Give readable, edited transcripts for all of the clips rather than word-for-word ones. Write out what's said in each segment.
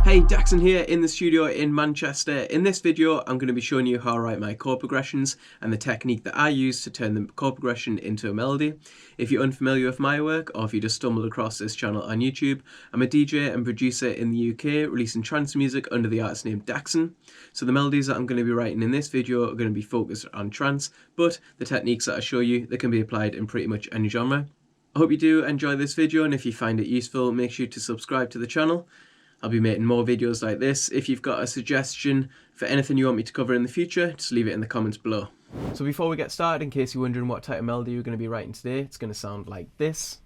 Hey, Daxson here in the studio in Manchester. In this video, I'm going to be showing you how I write my chord progressions and the technique that I use to turn the chord progression into a melody. If you're unfamiliar with my work, or if you just stumbled across this channel on YouTube, I'm a DJ and producer in the UK, releasing trance music under the artist name Daxson. So the melodies that I'm going to be writing in this video are going to be focused on trance, but the techniques that I show you, they can be applied in pretty much any genre. I hope you do enjoy this video, and if you find it useful, make sure to subscribe to the channel. I'll be making more videos like this. If you've got a suggestion for anything you want me to cover in the future, just leave it in the comments below. So before we get started, in case you're wondering what type of melody you're going to be writing today, it's going to sound like this.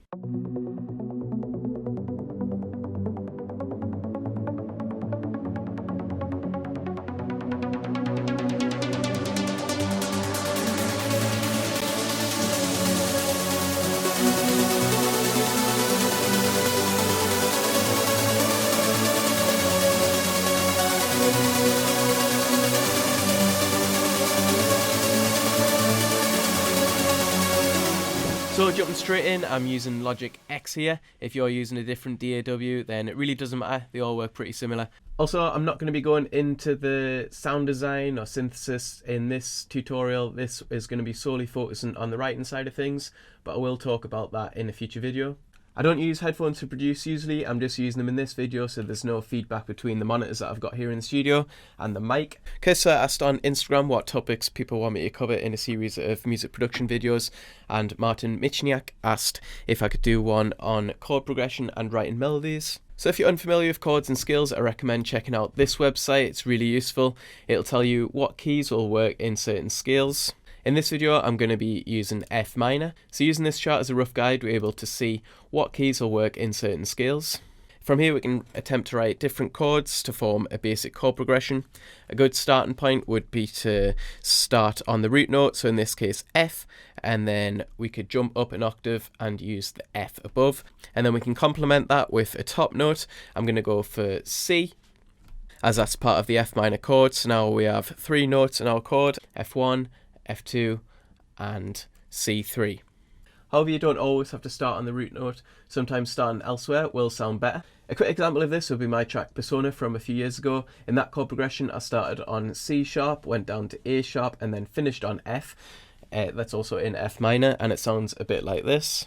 So jumping straight in, I'm using Logic X here. If you're using a different DAW, then it really doesn't matter, they all work pretty similar. Also, I'm not going to be going into the sound design or synthesis in this tutorial. This is going to be solely focusing on the writing side of things, but I will talk about that in a future video. I don't use headphones to produce usually, I'm just using them in this video so there's no feedback between the monitors that I've got here in the studio and the mic. Kessa asked on Instagram what topics people want me to cover in a series of music production videos, and Martin Michniak asked if I could do one on chord progression and writing melodies. So if you're unfamiliar with chords and scales, I recommend checking out this website, it's really useful. It'll tell you what keys will work in certain scales. In this video, I'm going to be using F minor. So using this chart as a rough guide, we're able to see what keys will work in certain scales. From here, we can attempt to write different chords to form a basic chord progression. A good starting point would be to start on the root note, so in this case F, and then we could jump up an octave and use the F above. And then we can complement that with a top note. I'm going to go for C, as that's part of the F minor chord. So now we have three notes in our chord: F1, F2 and C3. However, you don't always have to start on the root note. Sometimes starting elsewhere will sound better. A quick example of this would be my track Persona from a few years ago. In that chord progression, I started on C sharp, went down to A sharp and then finished on F. That's also in F minor, and it sounds a bit like this.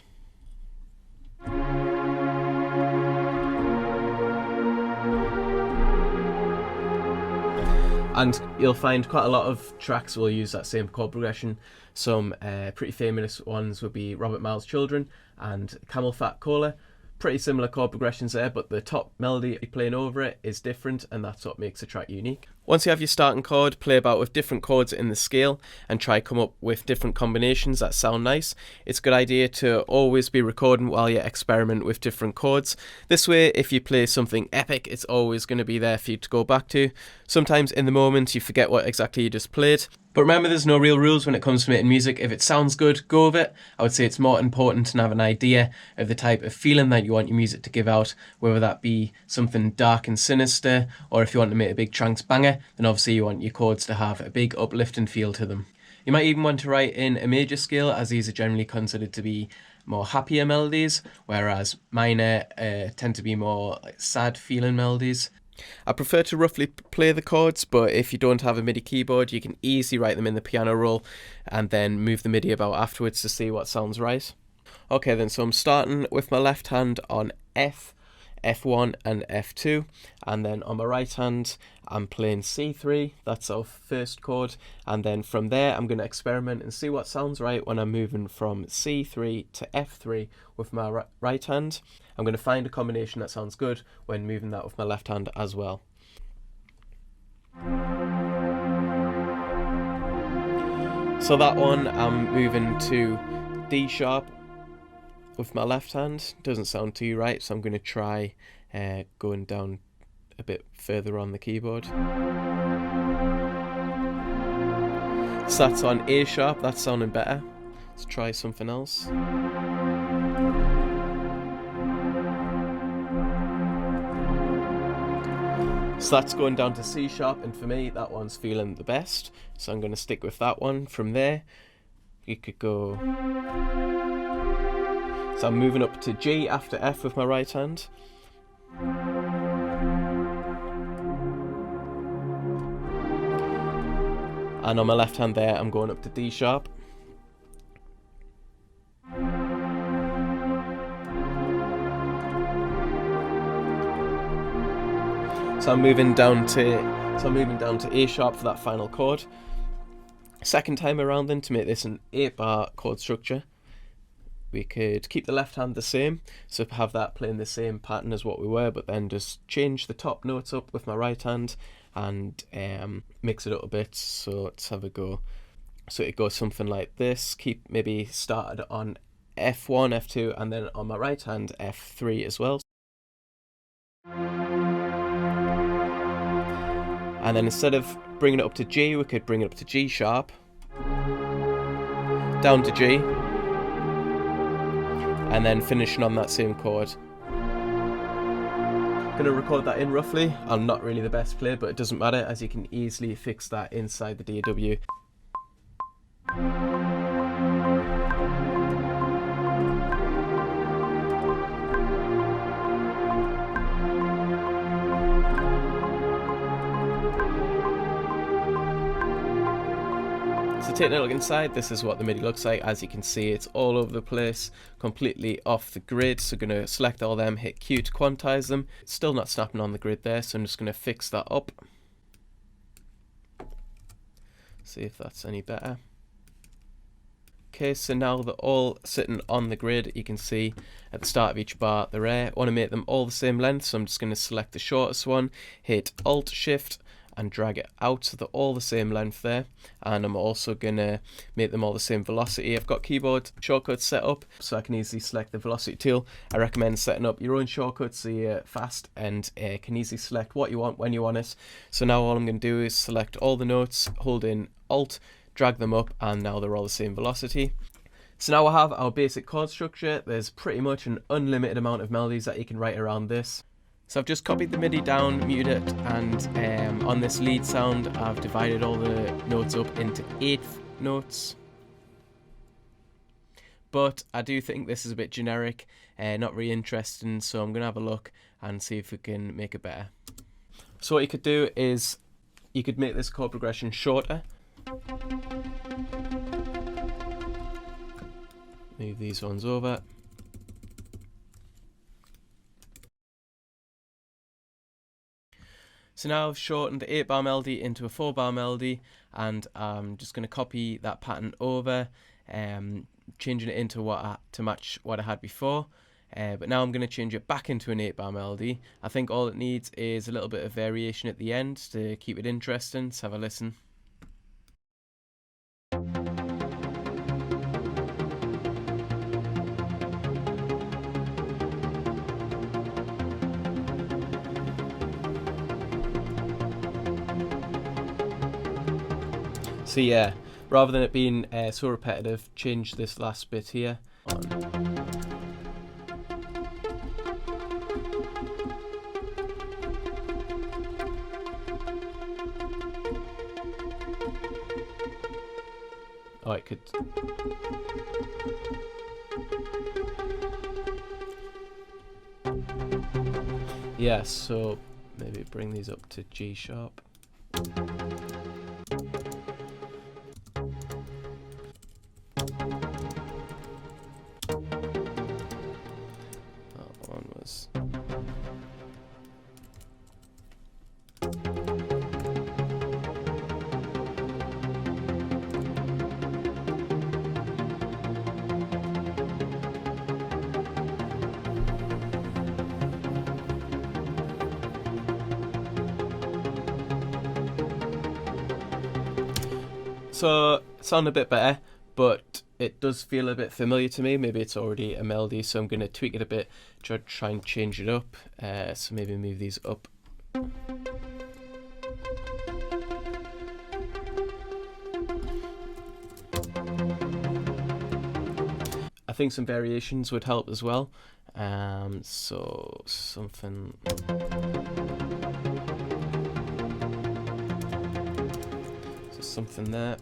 And you'll find quite a lot of tracks will use that same chord progression. Some pretty famous ones would be Robert Miles' Children and Camel Fat Cola. Pretty similar chord progressions there, but the top melody playing over it is different, and that's what makes a track unique. Once you have your starting chord, play about with different chords in the scale and try come up with different combinations that sound nice. It's a good idea to always be recording while you experiment with different chords. This way, if you play something epic, it's always going to be there for you to go back to. Sometimes in the moment you forget what exactly you just played. But remember, there's no real rules when it comes to making music. If it sounds good, go with it. I would say it's more important to have an idea of the type of feeling that you want your music to give out, whether that be something dark and sinister, or if you want to make a big trance banger, then obviously you want your chords to have a big uplifting feel to them. You might even want to write in a major scale, as these are generally considered to be more happier melodies, whereas minor tend to be more sad feeling melodies. I prefer to roughly play the chords, but if you don't have a MIDI keyboard, you can easily write them in the piano roll and then move the MIDI about afterwards to see what sounds right. Okay then, so I'm starting with my left hand on F, F1 and F2, and then on my right hand I'm playing C3, that's our first chord, and then from there I'm going to experiment and see what sounds right when I'm moving from C3 to F3 with my right hand. I'm going to find a combination that sounds good when moving that with my left hand as well. So that one I'm moving to D sharp with my left hand. Doesn't sound too right, so I'm going to try going down a bit further on the keyboard. So that's on A sharp, that's sounding better. Let's try something else. So that's going down to C sharp, and for me that one's feeling the best, so I'm going to stick with that one. From there you could go, so I'm moving up to G after F with my right hand. and on my left hand there I'm going up to D sharp. So I'm moving down to A sharp for that final chord. Second time around then, to make this an 8-bar chord structure, we could keep the left hand the same, so have that playing the same pattern as what we were, but then just change the top notes up with my right hand and mix it up a bit. So let's have a go. So it goes something like this. Keep maybe started on F1, F2, and then on my right hand F3 as well. And then instead of bringing it up to G, we could bring it up to G sharp, down to G, and then finishing on that same chord. I'm going to record that in roughly. I'm not really the best player, but it doesn't matter, as you can easily fix that inside the DAW. So taking a look inside, this is what the MIDI looks like. As you can see, it's all over the place, completely off the grid. So I'm going to select all them, hit Q to quantize them. It's still not snapping on the grid there, so I'm just going to fix that up. See if that's any better. Okay, so now they're all sitting on the grid. You can see at the start of each bar they're there. I want to make them all the same length, so I'm just going to select the shortest one, hit Alt Shift, and drag it out so they're all the same length there. And I'm also going to make them all the same velocity. I've got keyboard shortcuts set up so I can easily select the velocity tool. I recommend setting up your own shortcuts so you're fast and can easily select what you want when you want it. So now all I'm going to do is select all the notes, hold in Alt, drag them up, and now they're all the same velocity. So now I have our basic chord structure. There's pretty much an unlimited amount of melodies that you can write around this. So I've just copied the MIDI down, muted it, and on this lead sound I've divided all the notes up into 8th notes. But I do think this is a bit generic, not really interesting, so I'm going to have a look and see if we can make it better. So what you could do is, you could make this chord progression shorter. Move these ones over. So now I've shortened the 8-bar melody into a 4-bar melody, and I'm just going to copy that pattern over, changing it into to match what I had before. But now I'm going to change it back into an 8-bar melody. I think all it needs is a little bit of variation at the end to keep it interesting. Let's have a listen. So yeah, rather than it being so repetitive, change this last bit here on. Oh, it could. Yeah, so maybe bring these up to G sharp. So it sounds a bit better, but it does feel a bit familiar to me. Maybe it's already a melody, so I'm going to tweak it a bit, try and change it up. So maybe move these up. I think some variations would help as well. So something. Something there.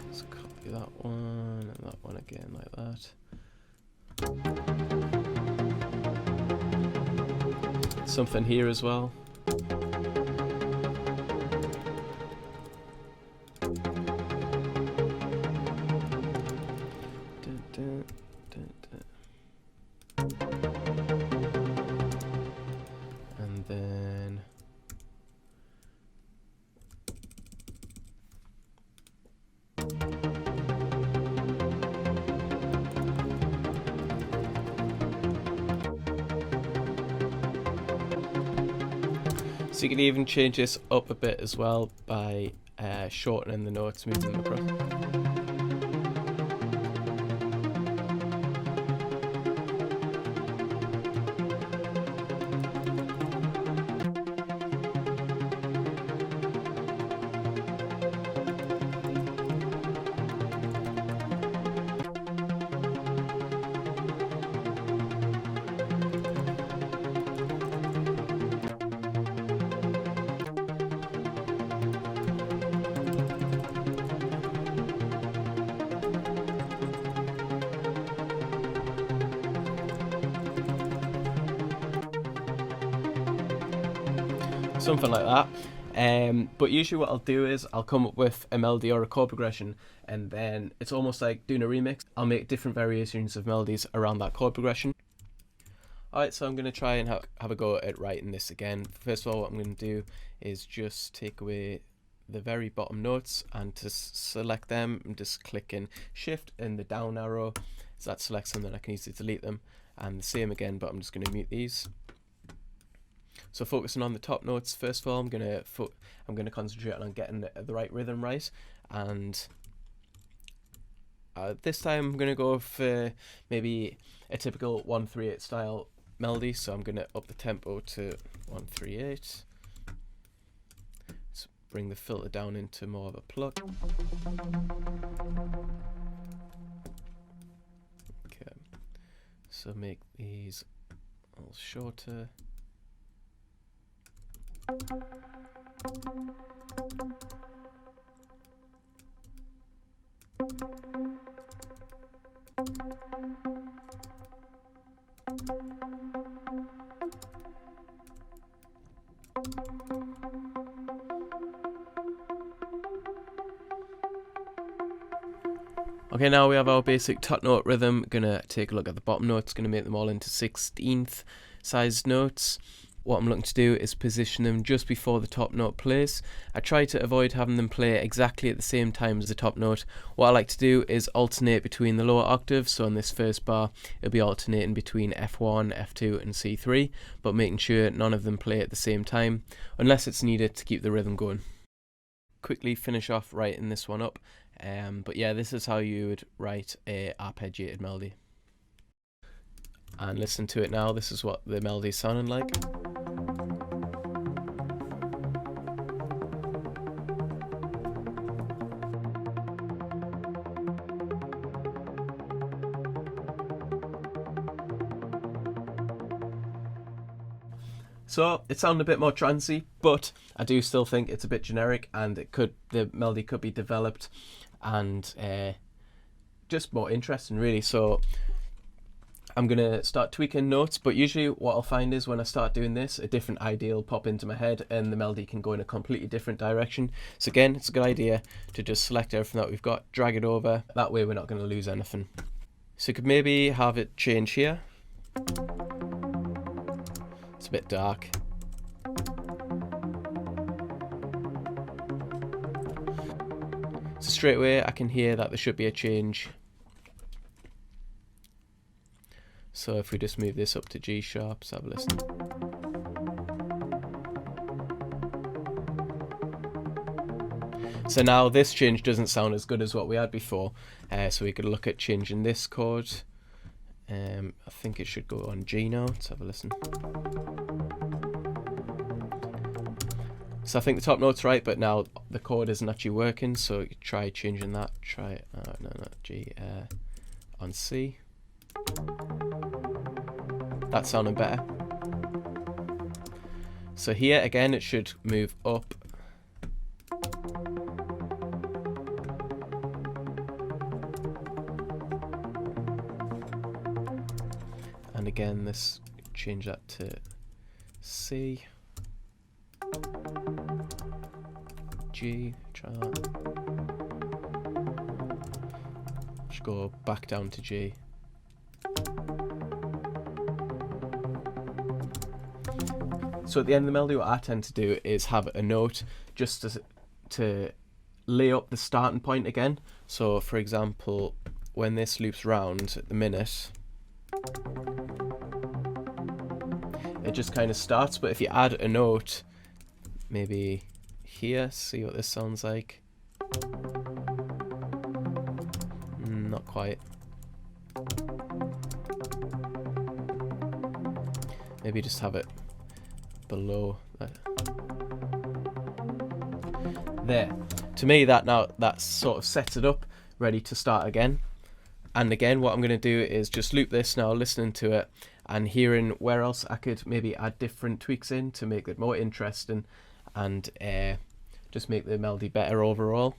Let's copy that one and that one again like that. that. Something here as well. And then so you can even change this up a bit as well by shortening the notes, moving them across. Something like that. But usually what I'll do is I'll come up with a melody or a chord progression, and then it's almost like doing a remix. I'll make different variations of melodies around that chord progression. Alright, so I'm going to try and have a go at writing this again. First of all, what I'm going to do is just take away the very bottom notes, and to select them, I'm just clicking shift and the down arrow, so that selects them, then I can easily delete them. And the same again, but I'm just going to mute these. So focusing on the top notes, first of all, I'm gonna concentrate on getting the right rhythm right, and this time I'm gonna go for maybe a typical 138 style melody. So I'm gonna up the tempo to 138. Let's bring the filter down into more of a pluck. Okay, so make these a little shorter. Okay, now we have our basic top note rhythm. Gonna take a look at the bottom notes, gonna make them all into 16th sized notes. What I'm looking to do is position them just before the top note plays. I try to avoid having them play exactly at the same time as the top note. What I like to do is alternate between the lower octaves. So on this first bar, it'll be alternating between F1, F2 and C3, but making sure none of them play at the same time, unless it's needed to keep the rhythm going. Quickly finish off writing this one up. But yeah, this is how you would write a arpeggiated melody. And listen to it now. This is what the melody's sounding like. So it sounded a bit more trancey, but I do still think it's a bit generic, and the melody could be developed and just more interesting, really. So I'm gonna start tweaking notes, but usually what I'll find is when I start doing this, a different idea will pop into my head and the melody can go in a completely different direction. So again, it's a good idea to just select everything that we've got, drag it over, that way we're not gonna lose anything. So you could maybe have it change here. It's a bit dark. So straight away I can hear that there should be a change. So if we just move this up to G sharp, let's have a listen. So now this change doesn't sound as good as what we had before. So we could look at changing this chord. I think it should go on G now. Let's have a listen. So I think the top note's right, but now the chord isn't actually working. So you try changing that. Try it. No, not G. On C. That's sounding better. So here again, it should move up. again, let's change that to C, G, try that. Just go back down to G. So at the end of the melody, what I tend to do is have a note just to lay up the starting point again. So for example, when this loops round at the minute, it just kind of starts, but if you add a note, maybe here, see what this sounds like. Not quite. Maybe just have it below that. There. To me, that sort of sets it up, ready to start again. And again, what I'm going to do is just loop this now, listening to it and hearing where else I could maybe add different tweaks in to make it more interesting and just make the melody better overall.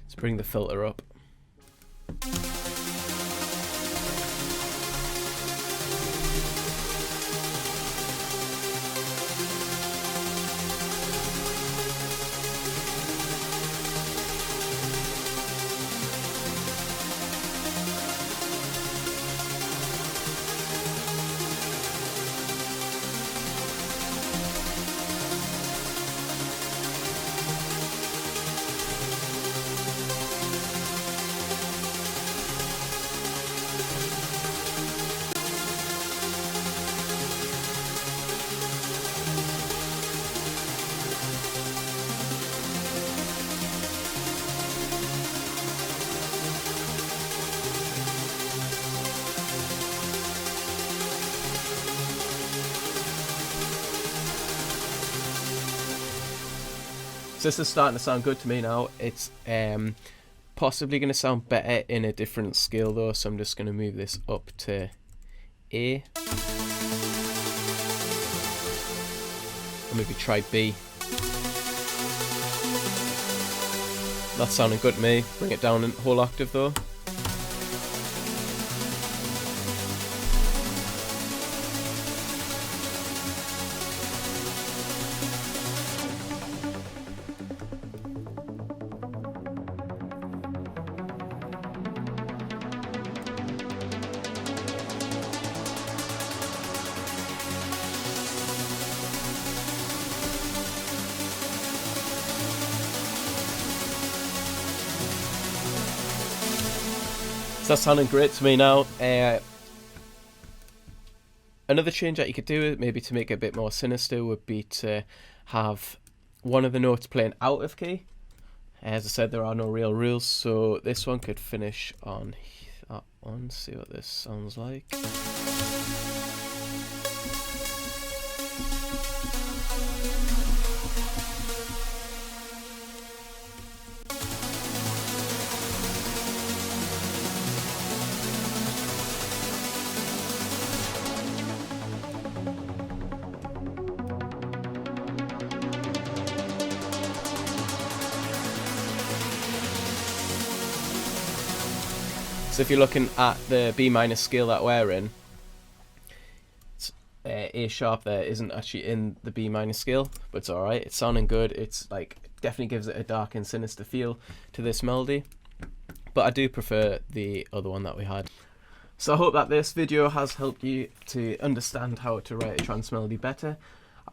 Let's bring the filter up. So this is starting to sound good to me now. It's possibly going to sound better in a different scale though, so I'm just going to move this up to A. Or maybe try B. That's sounding good to me. Bring it down a whole octave though. So that's sounding great to me now. Another change that you could do, maybe to make it a bit more sinister, would be to have one of the notes playing out of key. As I said, there are no real rules, so this one could finish on that one. See what this sounds like. So if you're looking at the B minor scale that we're in, A sharp there isn't actually in the B minor scale, but it's alright, it's sounding good. It's like, definitely gives it a dark and sinister feel to this melody, but I do prefer the other one that we had. So I hope that this video has helped you to understand how to write a trance melody better.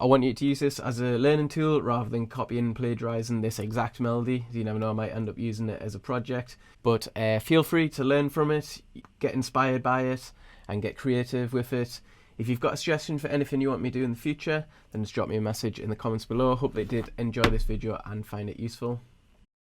I want you to use this as a learning tool rather than copying and plagiarizing this exact melody. You never know, I might end up using it as a project. But feel free to learn from it, get inspired by it, and get creative with it. If you've got a suggestion for anything you want me to do in the future, then just drop me a message in the comments below. Hope they did enjoy this video and find it useful.